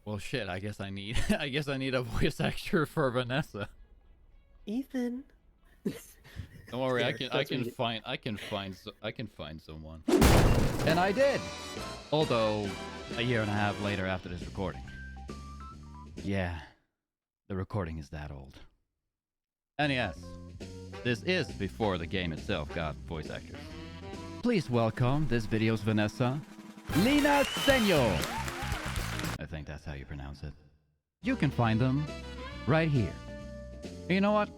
Well, shit. I guess I need. I guess I need a voice actor for Vanessa. Ethan. Don't worry. Here, I can find someone. And I did. Although a year and a half later after this recording. Yeah, the recording is that old. And yes, this is before the game itself got voice actors. Please welcome this video's Vanessa, Lina Senor. I think that's how you pronounce it. You can find them right here. And you know what?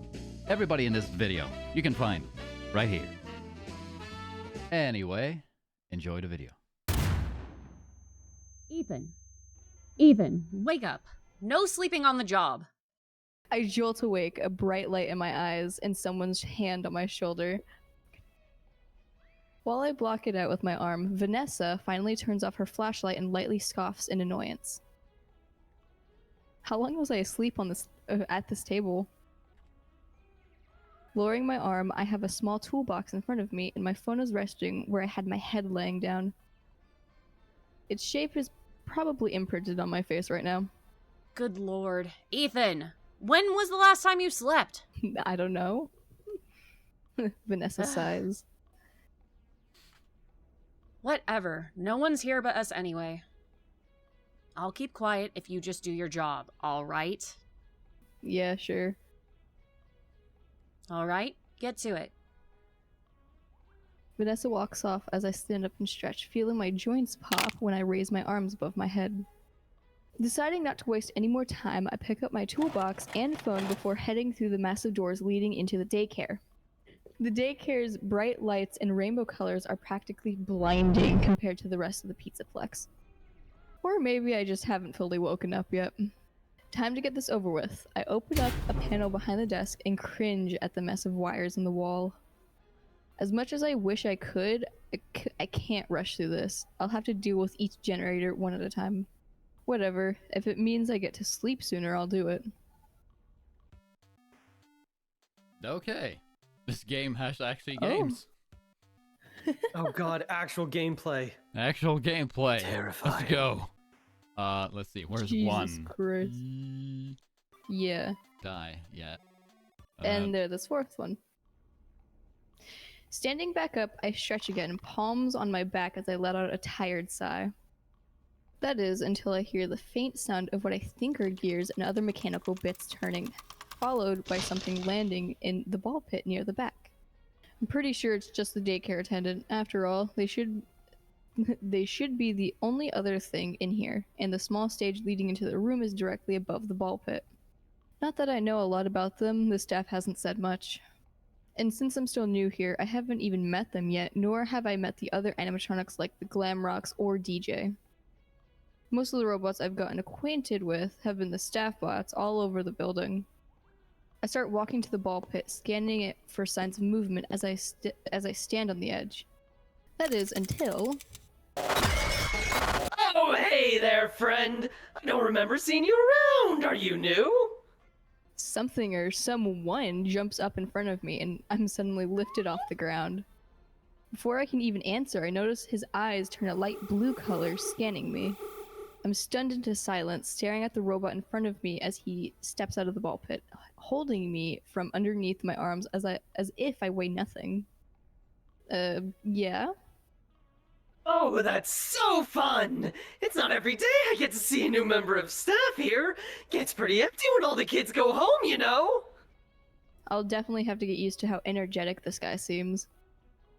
Everybody in this video, you can find right here. Anyway, enjoy the video. Ethan, wake up. No sleeping on the job. I jolt awake, a bright light in my eyes, and someone's hand on my shoulder. While I block it out with my arm, Vanessa finally turns off her flashlight and lightly scoffs in annoyance. How long was I asleep on this at this table? Lowering my arm, I have a small toolbox in front of me, and my phone is resting where I had my head laying down. Its shape is probably imprinted on my face right now. Good lord. Ethan, when was the last time you slept? I don't know. Vanessa sighs. Whatever. No one's here but us anyway. I'll keep quiet if you just do your job, alright? Yeah, sure. Alright, get to it. Vanessa walks off as I stand up and stretch, feeling my joints pop when I raise my arms above my head. Deciding not to waste any more time, I pick up my toolbox and phone before heading through the massive doors leading into the daycare. The daycare's bright lights and rainbow colors are practically blinding compared to the rest of the Pizzaplex. Or maybe I just haven't fully woken up yet. Time to get this over with. I open up a panel behind the desk and cringe at the mess of wires in the wall. As much as I wish I could, I can't rush through this. I'll have to deal with each generator one at a time. Whatever. If it means I get to sleep sooner, I'll do it. Okay. This game has actually games. Oh god, actual gameplay. Actual gameplay. Terrifying. Let's go. Let's see. Where's Jesus one? Christ. Yeah. Die. Yeah. And there's this fourth one. Standing back up, I stretch again, palms on my back as I let out a tired sigh. That is, until I hear the faint sound of what I think are gears and other mechanical bits turning, followed by something landing in the ball pit near the back. I'm pretty sure it's just the daycare attendant. After all, they should be the only other thing in here, and the small stage leading into the room is directly above the ball pit. Not that I know a lot about them, the staff hasn't said much. And since I'm still new here, I haven't even met them yet, nor have I met the other animatronics like the Glamrocks or DJ. Most of the robots I've gotten acquainted with have been the staff bots all over the building. I start walking to the ball pit, scanning it for signs of movement as I stand on the edge. That is, until... Oh, hey there, friend! I don't remember seeing you around! Are you new? something or someone jumps up in front of me and I'm suddenly lifted off the ground. Before I can even answer, I notice his eyes turn a light blue color, scanning me. I'm stunned into silence, staring at the robot in front of me as he steps out of the ball pit, holding me from underneath my arms as if I weigh nothing. Yeah? Oh, that's so fun! It's not every day I get to see a new member of staff here. Gets pretty empty when all the kids go home, you know? I'll definitely have to get used to how energetic this guy seems.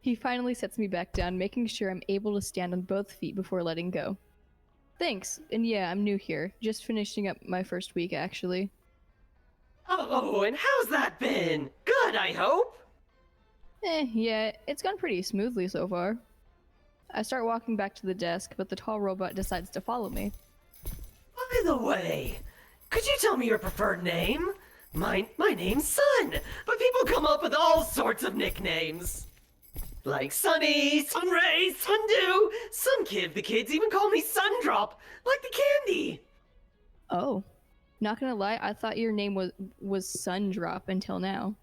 He finally sets me back down, making sure I'm able to stand on both feet before letting go. Thanks, and yeah, I'm new here. Just finishing up my first week, actually. Oh, and how's that been? Good, I hope? Yeah, it's gone pretty smoothly so far. I start walking back to the desk, but the tall robot decides to follow me. By the way, could you tell me your preferred name? My name's Sun, but people come up with all sorts of nicknames. Like Sunny, Sunray, Sundew. The kids even call me Sundrop, like the candy. Oh, not gonna lie, I thought your name was Sundrop until now.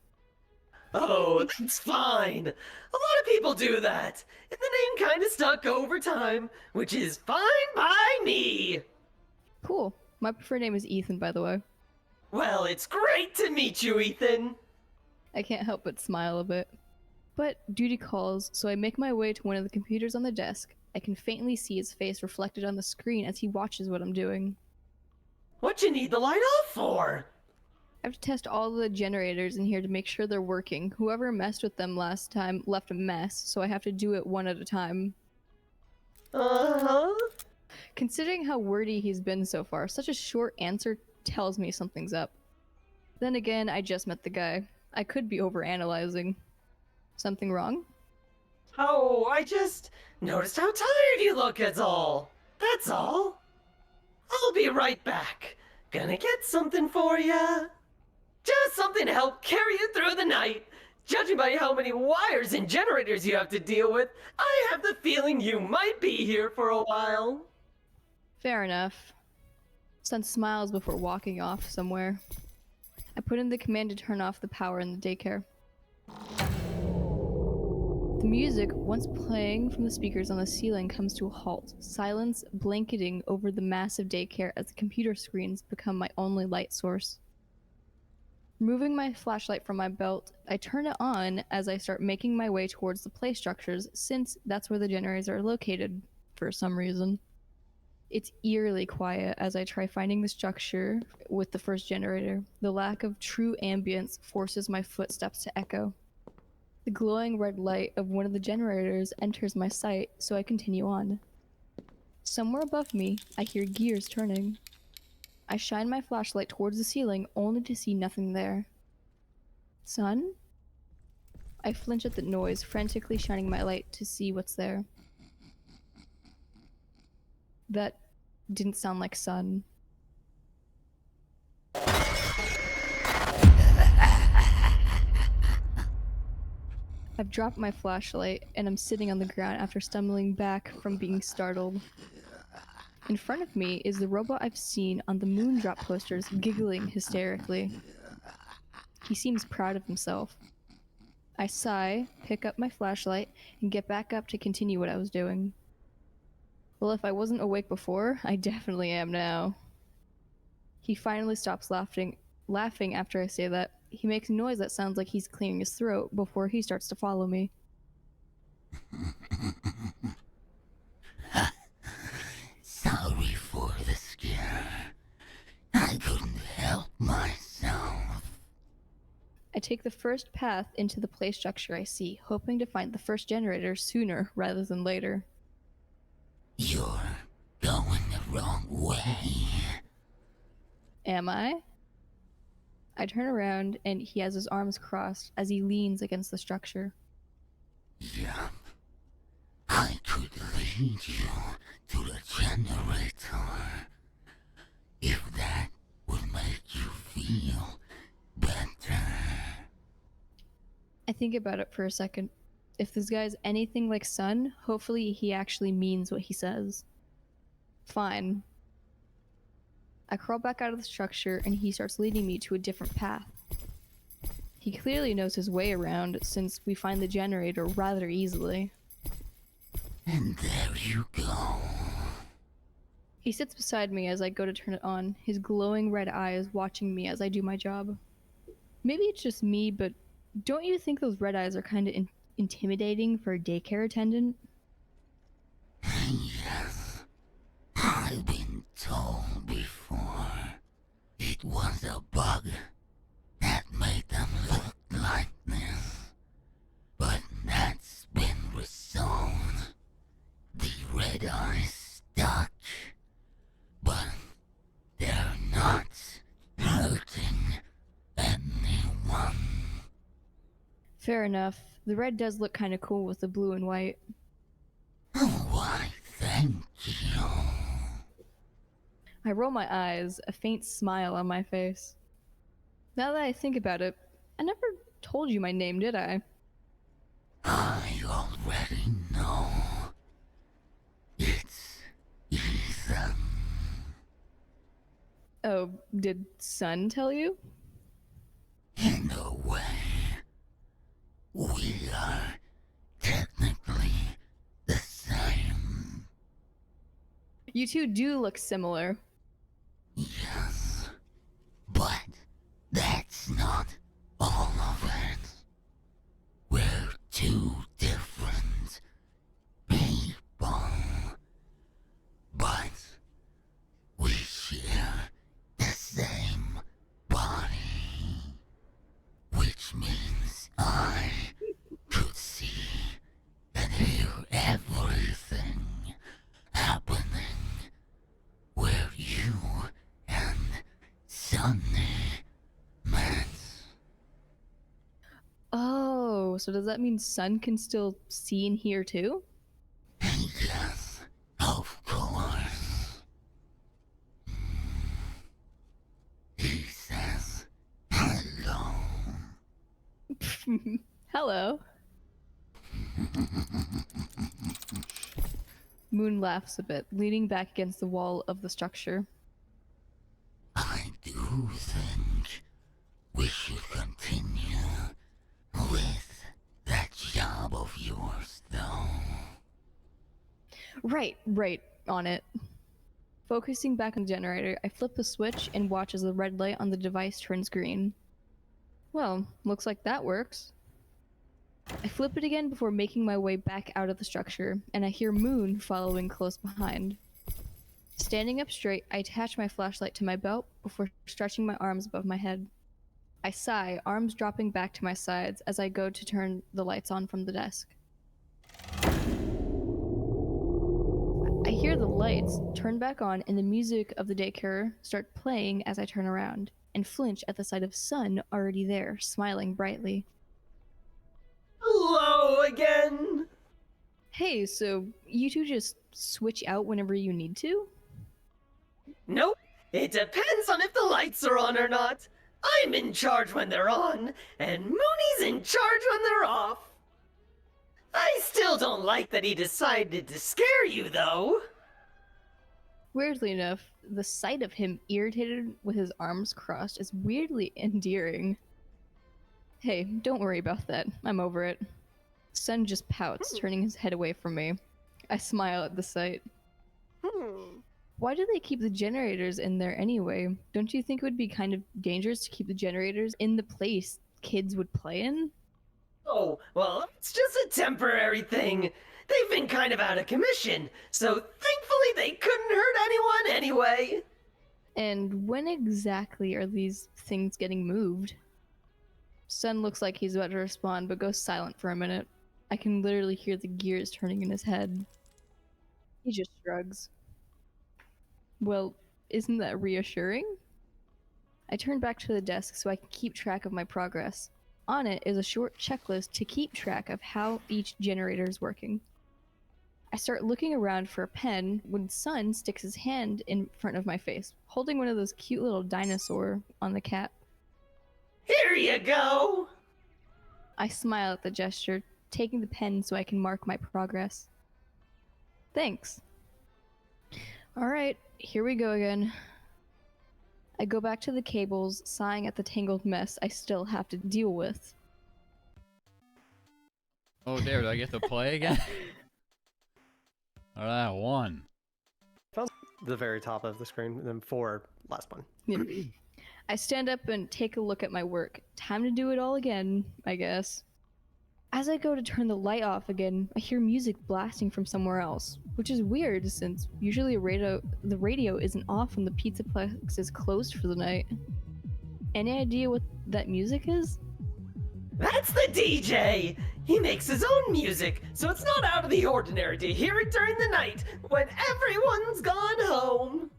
Oh, that's fine. A lot of people do that, and the name kinda stuck over time, which is fine by me. Cool. My preferred name is Ethan, by the way. Well, it's great to meet you, Ethan. I can't help but smile a bit. But duty calls, so I make my way to one of the computers on the desk. I can faintly see his face reflected on the screen as he watches what I'm doing. What you need the light off for? I have to test all the generators in here to make sure they're working. Whoever messed with them last time left a mess, so I have to do it one at a time. Uh-huh. Considering how wordy he's been so far, such a short answer tells me something's up. Then again, I just met the guy. I could be overanalyzing. Something wrong? Oh, I just noticed how tired you look, that's all. That's all. I'll be right back. Gonna get something for ya. Just something to help carry you through the night. Judging by how many wires and generators you have to deal with, I have the feeling you might be here for a while. Fair enough. Sun smiles before walking off somewhere. I put in the command to turn off the power in the daycare. The music, once playing from the speakers on the ceiling, comes to a halt, silence blanketing over the massive daycare as the computer screens become my only light source. Removing my flashlight from my belt, I turn it on as I start making my way towards the play structures, since that's where the generators are located, for some reason. It's eerily quiet as I try finding the structure with the first generator. The lack of true ambience forces my footsteps to echo. The glowing red light of one of the generators enters my sight, so I continue on. Somewhere above me, I hear gears turning. I shine my flashlight towards the ceiling, only to see nothing there. Sun? I flinch at the noise, frantically shining my light to see what's there. That didn't sound like sun. I've dropped my flashlight, and I'm sitting on the ground after stumbling back from being startled. In front of me is the robot I've seen on the Moondrop posters, giggling hysterically. He seems proud of himself. I sigh, pick up my flashlight, and get back up to continue what I was doing. Well, if I wasn't awake before, I definitely am now. He finally stops laughing after I say that. He makes a noise that sounds like he's clearing his throat before he starts to follow me. Sorry for the scare. I couldn't help myself. I take the first path into the play structure I see, hoping to find the first generator sooner rather than later. You're going the wrong way. Am I? I turn around and he has his arms crossed as he leans against the structure. Yup. I could lead you to the generator. If that would make you feel better. I think about it for a second. If this guy's anything like Sun, hopefully he actually means what he says. Fine. I crawl back out of the structure and he starts leading me to a different path. He clearly knows his way around since we find the generator rather easily. And there you go. He sits beside me as I go to turn it on, his glowing red eyes watching me as I do my job. Maybe it's just me, but don't you think those red eyes are kind of intimidating for a daycare attendant? Yes. I've been told before. It was a bug that made them look like this. But that's been resolved. The red eyes stuck. But they're not hurting anyone. Fair enough. The red does look kind of cool with the blue and white. Why, thank you. I roll my eyes, a faint smile on my face. Now that I think about it, I never told you my name, did I? I already know. It's Ethan. Oh, did Sun tell you? In a way, we are technically the same. You two do look similar. done Mats. Oh, so does that mean Sun can still see and hear too? Yes, of course. He says hello. Hello. Moon laughs a bit, leaning back against the wall of the structure. I do think we should continue with that job of yours, though. Right, on it. Focusing back on the generator, I flip the switch and watch as the red light on the device turns green. Well, looks like that works. I flip it again before making my way back out of the structure, and I hear Moon following close behind. Standing up straight, I attach my flashlight to my belt before stretching my arms above my head. I sigh, arms dropping back to my sides as I go to turn the lights on from the desk. I hear the lights turn back on and the music of the DayCare start playing as I turn around, and flinch at the sight of Sun already there, smiling brightly. Hello again! Hey, so you two just switch out whenever you need to? Nope. It depends on if the lights are on or not. I'm in charge when they're on, and Mooney's in charge when they're off. I still don't like that he decided to scare you, though. Weirdly enough, the sight of him irritated with his arms crossed is weirdly endearing. Hey, don't worry about that. I'm over it. Sun just pouts, turning his head away from me. I smile at the sight. Why do they keep the generators in there anyway? Don't you think it would be kind of dangerous to keep the generators in the place kids would play in? Oh, well, it's just a temporary thing. They've been kind of out of commission, so thankfully they couldn't hurt anyone anyway. And when exactly are these things getting moved? Sun looks like he's about to respond, but goes silent for a minute. I can literally hear the gears turning in his head. He just shrugs. Well, isn't that reassuring? I turn back to the desk so I can keep track of my progress. On it is a short checklist to keep track of how each generator is working. I start looking around for a pen when Sun sticks his hand in front of my face, holding one of those cute little dinosaur on the cap. Here you go! I smile at the gesture, taking the pen so I can mark my progress. Thanks. Alright, here we go again. I go back to the cables, sighing at the tangled mess I still have to deal with. Oh, there, do I get to play again? Alright, 1. The very top of the screen, and then 4, last one. I stand up and take a look at my work. Time to do it all again, I guess. As I go to turn the light off again, I hear music blasting from somewhere else, which is weird since usually the radio isn't off when the Pizzaplex is closed for the night. Any idea what that music is? That's the DJ! He makes his own music, so it's not out of the ordinary to hear it during the night when everyone's gone home.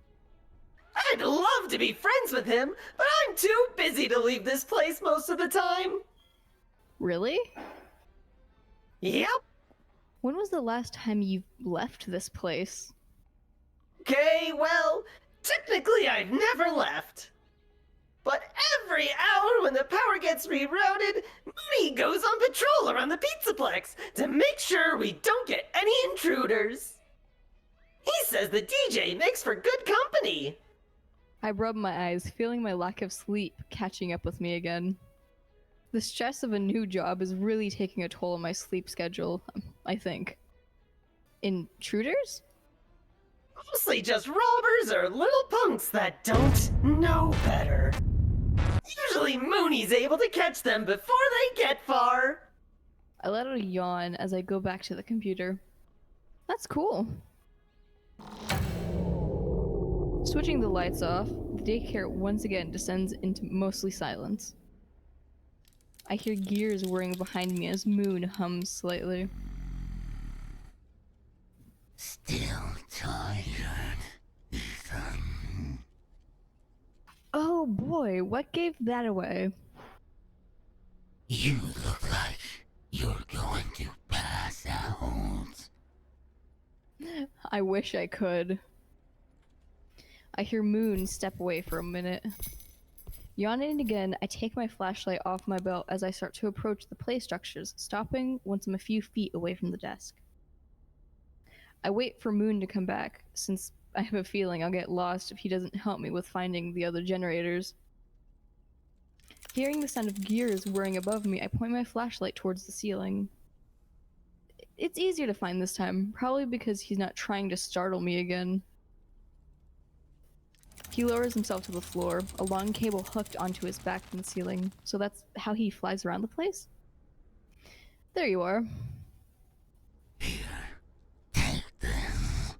I'd love to be friends with him, but I'm too busy to leave this place most of the time. Really? Yep. When was the last time you left this place? Okay, well, technically I've never left. But every hour when the power gets rerouted, Mooney goes on patrol around the Pizzaplex to make sure we don't get any intruders. He says the DJ makes for good company. I rub my eyes, feeling my lack of sleep catching up with me again. The stress of a new job is really taking a toll on my sleep schedule, I think. Intruders? Mostly just robbers or little punks that don't know better. Usually Mooney's able to catch them before they get far. I let out a yawn as I go back to the computer. That's cool. Switching the lights off, the DayCare once again descends into mostly silence. I hear gears whirring behind me as Moon hums slightly. Still tired, Ethan. Oh, Oh boy, what gave that away? You look like you're going to pass out. I wish I could. I hear Moon step away for a minute. Yawning again, I take my flashlight off my belt as I start to approach the play structures, stopping once I'm a few feet away from the desk. I wait for Moon to come back, since I have a feeling I'll get lost if he doesn't help me with finding the other generators. Hearing the sound of gears whirring above me, I point my flashlight towards the ceiling. It's easier to find this time, probably because he's not trying to startle me again. He lowers himself to the floor, a long cable hooked onto his back from the ceiling, so that's how he flies around the place? There you are. Here, take this.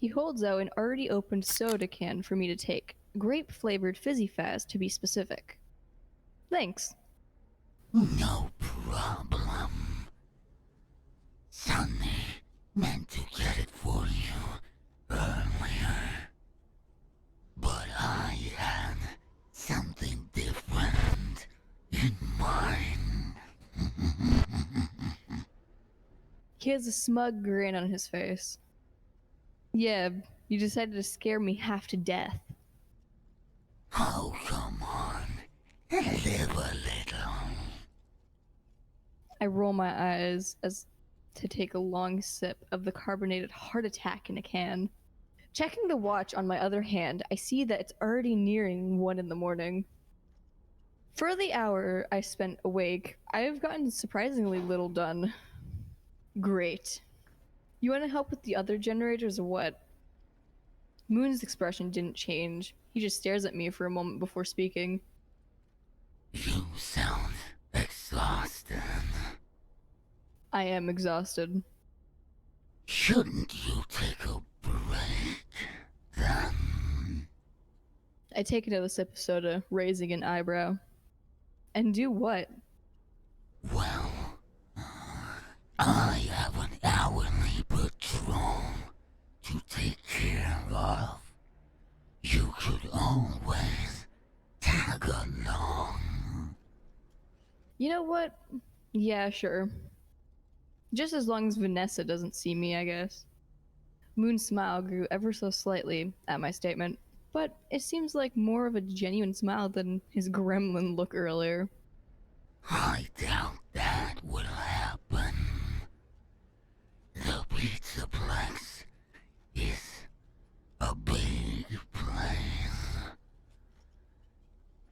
He holds out an already opened soda can for me to take. Grape-flavored fizzy fast, to be specific. Thanks. No problem. Sonny meant to get it for you earlier. But I had something different in mind. He has a smug grin on his face. Yeah, you decided to scare me half to death. Oh, come on. Live a little. I roll my eyes as to take a long sip of the carbonated heart attack in a can. Checking the watch on my other hand, I see that it's already nearing 1 in the morning. For the hour I spent awake, I have gotten surprisingly little done. Great. You want to help with the other generators or what? Moon's expression didn't change. He just stares at me for a moment before speaking. You sound exhausted. I am exhausted. Shouldn't you take a break, then? I take another sip of soda, raising an eyebrow. And do what? Well, I have an hourly patrol to take care of. You could always tag along. You know what? Yeah, sure. Just as long as Vanessa doesn't see me, I guess. Moon's smile grew ever so slightly at my statement, but it seems like more of a genuine smile than his gremlin look earlier. I doubt that will happen. The Pizzaplex is a big place,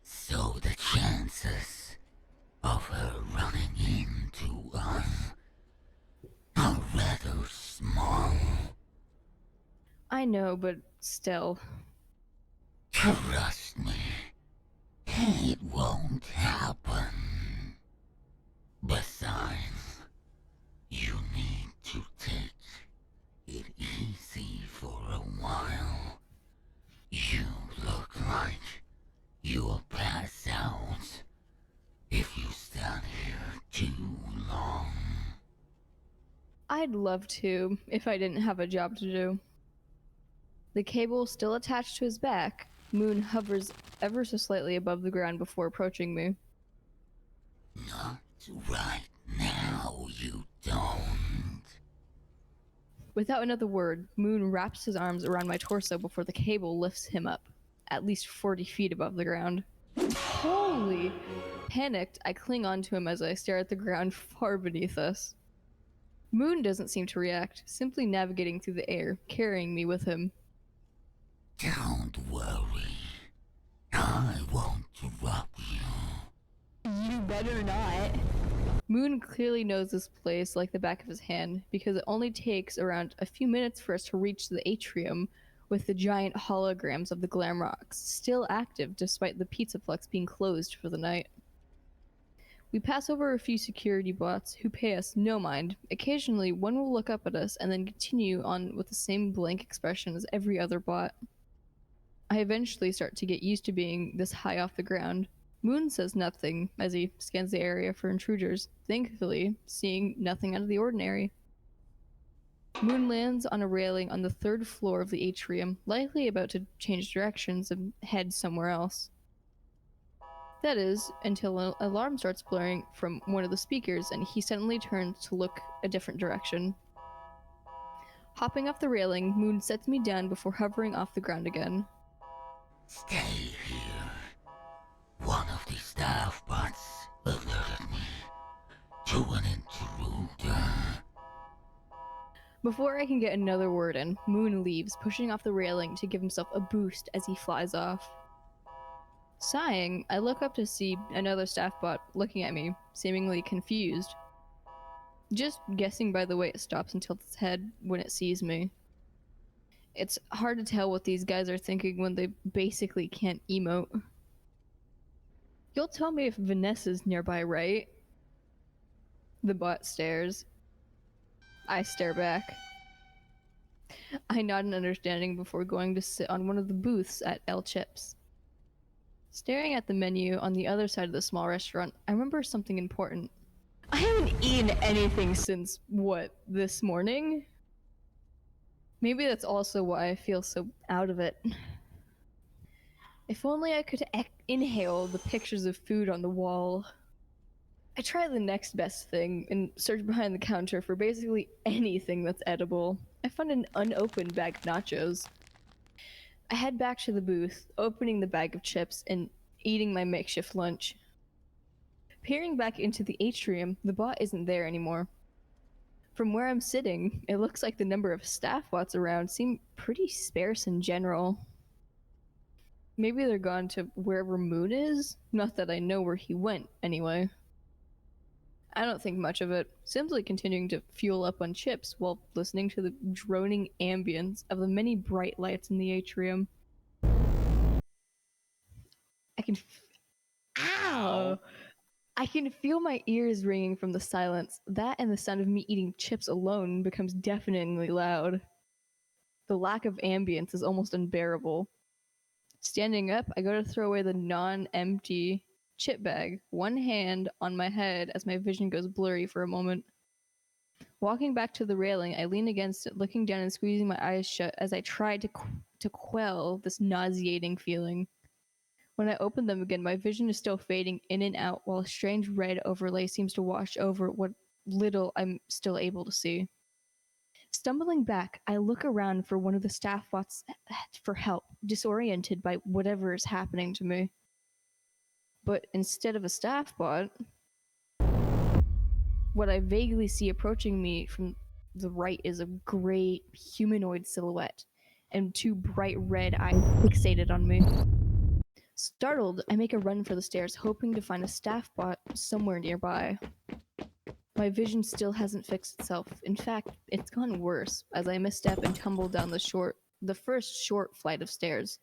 so the chances of her running into us are rather small. I know, but still. Trust me, it won't happen. Besides, you need to take it easy for a while. You look like you'll pass out if you stand here too long. I'd love to, if I didn't have a job to do. The cable still attached to his back, Moon hovers ever so slightly above the ground before approaching me. Not right now, you don't. Without another word, Moon wraps his arms around my torso before the cable lifts him up, at least 40 feet above the ground. Holy! Panicked, I cling onto him as I stare at the ground far beneath us. Moon doesn't seem to react, simply navigating through the air, carrying me with him. Don't worry. I won't drop you. You better not. Moon clearly knows this place like the back of his hand, because it only takes around a few minutes for us to reach the atrium with the giant holograms of the Glam Rocks, still active despite the Pizzaplex being closed for the night. We pass over a few security bots who pay us no mind. Occasionally, one will look up at us and then continue on with the same blank expression as every other bot. I eventually start to get used to being this high off the ground. Moon says nothing as he scans the area for intruders, thankfully seeing nothing out of the ordinary. Moon lands on a railing on the 3rd floor of the atrium, likely about to change directions and head somewhere else. That is, until an alarm starts blaring from one of the speakers and he suddenly turns to look a different direction. Hopping off the railing, Moon sets me down before hovering off the ground again. Stay here. One of the staff bots alerted me to an intruder. Before I can get another word in, Moon leaves, pushing off the railing to give himself a boost as he flies off. Sighing, I look up to see another staff bot looking at me, seemingly confused. Just guessing by the way it stops and tilts its head when it sees me. It's hard to tell what these guys are thinking when they basically can't emote. You'll tell me if Vanessa's nearby, right? The bot stares. I stare back. I nod in understanding before going to sit on one of the booths at El Chips. Staring at the menu on the other side of the small restaurant, I remember something important. I haven't eaten anything since, this morning? Maybe that's also why I feel so out of it. If only I could inhale the pictures of food on the wall. I try the next best thing and search behind the counter for basically anything that's edible. I found an unopened bag of nachos. I head back to the booth, opening the bag of chips and eating my makeshift lunch. Peering back into the atrium, the bot isn't there anymore. From where I'm sitting, it looks like the number of staff bots around seem pretty sparse in general. Maybe they're gone to wherever Moon is? Not that I know where he went, anyway. I don't think much of it, simply continuing to fuel up on chips while listening to the droning ambience of the many bright lights in the atrium. Ow! I can feel my ears ringing from the silence. That and the sound of me eating chips alone becomes deafeningly loud. The lack of ambience is almost unbearable. Standing up, I go to throw away the non-empty chip bag, one hand on my head as my vision goes blurry for a moment. Walking back to the railing, I lean against it, looking down and squeezing my eyes shut as I try to quell this nauseating feeling. When I open them again, my vision is still fading in and out, while a strange red overlay seems to wash over what little I'm still able to see. Stumbling back, I look around for one of the staff bots for help, disoriented by whatever is happening to me. But instead of a staff bot, what I vaguely see approaching me from the right is a gray humanoid silhouette, and 2 bright red eyes fixated on me. Startled, I make a run for the stairs, hoping to find a staff bot somewhere nearby. My vision still hasn't fixed itself. In fact, it's gone worse, as I misstep and tumble down the first short flight of stairs.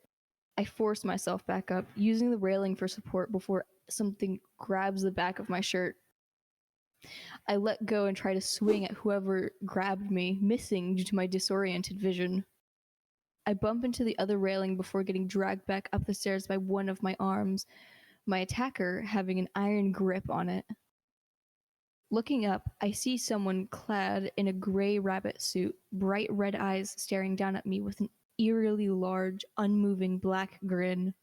I force myself back up, using the railing for support before something grabs the back of my shirt. I let go and try to swing at whoever grabbed me, missing due to my disoriented vision. I bump into the other railing before getting dragged back up the stairs by one of my arms, my attacker having an iron grip on it. Looking up, I see someone clad in a gray rabbit suit, bright red eyes staring down at me with an eerily large, unmoving black grin.